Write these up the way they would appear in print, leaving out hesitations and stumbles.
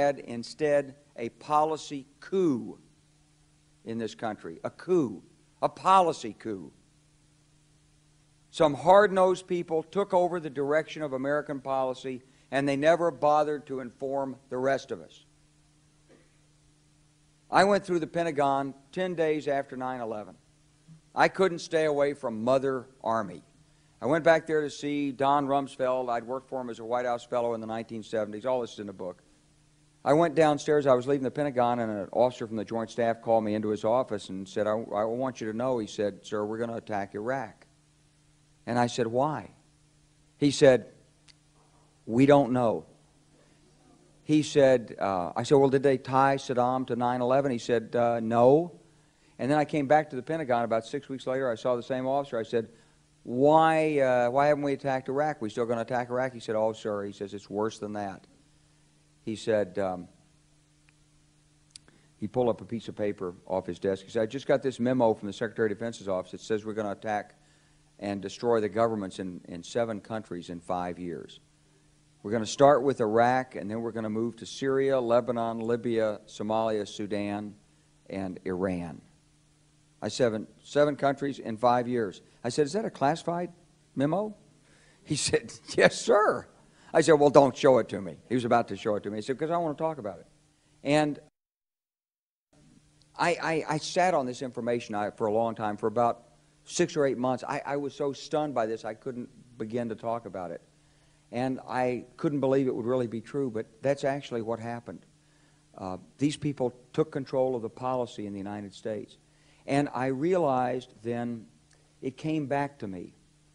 had instead a policy coup in this country, a coup, a policy coup. Some hard-nosed people took over the direction of American policy, and they never bothered to inform the rest of us. I went through the Pentagon 10 days after 9/11. I couldn't stay away from Mother Army. I went back there to see Don Rumsfeld. I'd worked for him as a White House fellow in the 1970s. All this is in the book. I went downstairs. I was leaving the Pentagon, and an officer from the Joint Staff called me into his office and said, I want you to know, he said, sir, we're going to attack Iraq. And I said, why? He said, we don't know. He said, I said, well, did they tie Saddam to 9/11? He said, no. And then I came back to the Pentagon about 6 weeks later. I saw the same officer. I said, why haven't we attacked Iraq? We still going to attack Iraq? He said, oh, sir. He says, it's worse than that. He said, he pulled up a piece of paper off his desk. He said, I just got this memo from the Secretary of Defense's office. It says we're going to attack and destroy the governments in 7 countries in 5 years. We're going to start with Iraq, and then we're going to move to Syria, Lebanon, Libya, Somalia, Sudan, and Iran. I said, 7 countries in 5 years. I said, is that a classified memo? He said, yes, sir. I said, well, don't show it to me. He was about to show it to me. He said, because I want to talk about it. And I sat on this information for a long time, for about 6 or 8 months. I was so stunned by this, I couldn't begin to talk about it. And I couldn't believe it would really be true, but that's actually what happened. These people took control of the policy in the United States. And I realized then, it came back to me,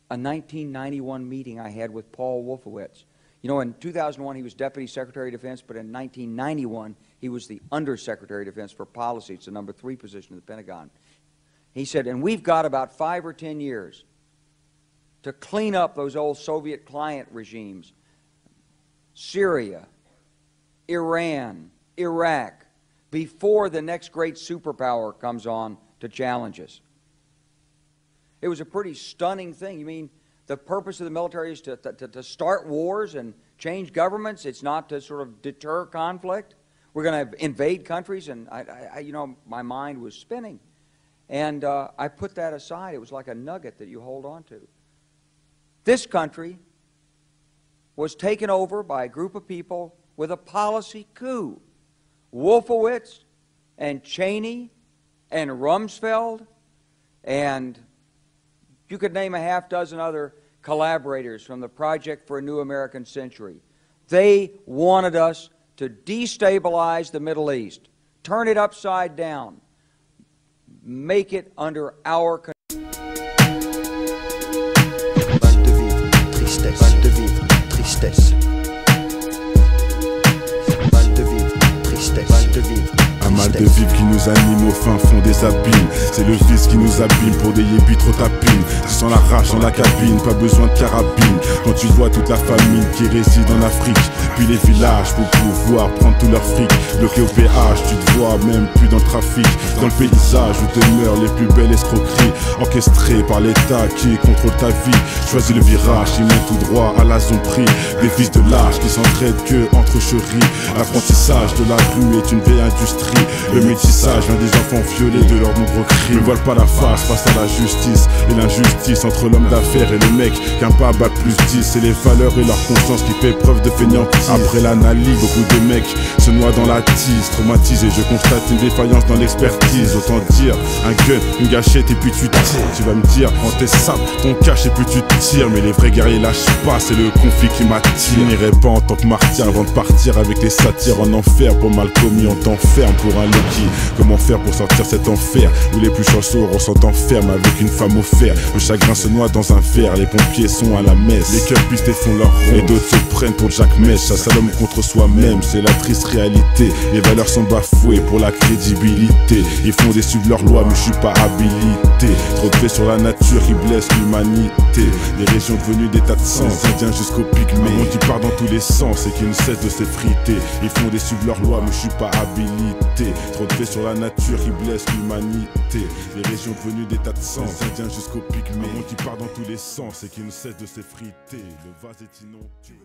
a 1991 meeting I had with Paul Wolfowitz. You know, in 2001 he was Deputy Secretary of Defense, but in 1991 he was the Undersecretary of Defense for Policy. It's the number 3 position in the Pentagon. He said, and we've got about 5 or 10 years to clean up those old Soviet client regimes, Syria, Iran, Iraq, before the next great superpower comes on to challenge us. It was a pretty stunning thing. You mean the purpose of the military is to start wars and change governments? It's not to sort of deter conflict? We're going to invade countries? And you know, my mind was spinning. And I put that aside. It was like a nugget that you hold on to. This country was taken over by a group of people with a policy coup. Wolfowitz and Cheney and Rumsfeld, and you could name a half-dozen other collaborators from the Project for a New American Century. They wanted us to destabilize the Middle East, turn it upside down, make it under our control. Mal de vivre, tristesse. Mal de vivre, tristesse. Mal de vivre. Un mal de vivre qui nous anime au fin fond des abîmes. C'est le vice qui nous abîme pour des yébis trop tapines. Tu sens la rage dans la cabine, pas besoin de carabine. Quand tu vois toute la famille qui réside en Afrique, puis les villages pour pouvoir prendre tout leur fric. Bloqué au péage, tu te vois même plus dans le trafic. Dans le paysage où demeurent les plus belles escroqueries, orchestrées par l'État qui contrôle ta vie. Choisis le virage, ils montent tout droit à la zone prix. Des fils de lâches qui s'entraident que entre chéris. L'apprentissage de la rue est une vieille industrie. Le métissage vient des enfants violés de leurs nombreux crimes. Ne voile pas la face face à la justice et l'injustice entre l'homme d'affaires et le mec qu'un pas bat plus 10. C'est les valeurs et leur conscience qui fait preuve de fainéantise. Après l'analyse, beaucoup de mecs se noient dans la tise. Traumatisé, je constate une défaillance dans l'expertise. Autant dire un gun, une gâchette et puis tu tires. Tu vas me dire, prends tes sables, ton cache et puis tu tires. Mais les vrais guerriers lâchent pas, c'est le conflit qui m'attire. Je n'irai pas en tant que martyr avant de partir avec les satires en enfer. Pour mal commis, on t'enferme pour un Loki. Comment faire pour sortir cet enfer où les plus chanceux ressentent enferme avec une femme au fer. Le chagrin se noie dans un verre, les pompiers sont à la messe. Les cœurs pistés font leur rôle et d'autres se prennent pour Jack Mesh. Chasse à l'homme contre soi-même, c'est la triste réalité. Les valeurs sont bafouées pour la crédibilité. Ils font des suivre leurs lois mais je suis pas habilité. Trop de faits sur la nature qui blessent l'humanité. Les régions devenues des tas de sens, indiens jusqu'au pygmée. Un monde qui part dans tous les sens et qui ne cesse de s'effriter. Ils font des suivre leurs lois mais je suis pas habilité. Trop de faits sur la nature qui blessent l'humanité. Les régions devenues des tas de sens, indiens jusqu'au pygmée. Un monde qui part dans tous les sens et qui ne cesse de s'effriter. Le vase est inondé.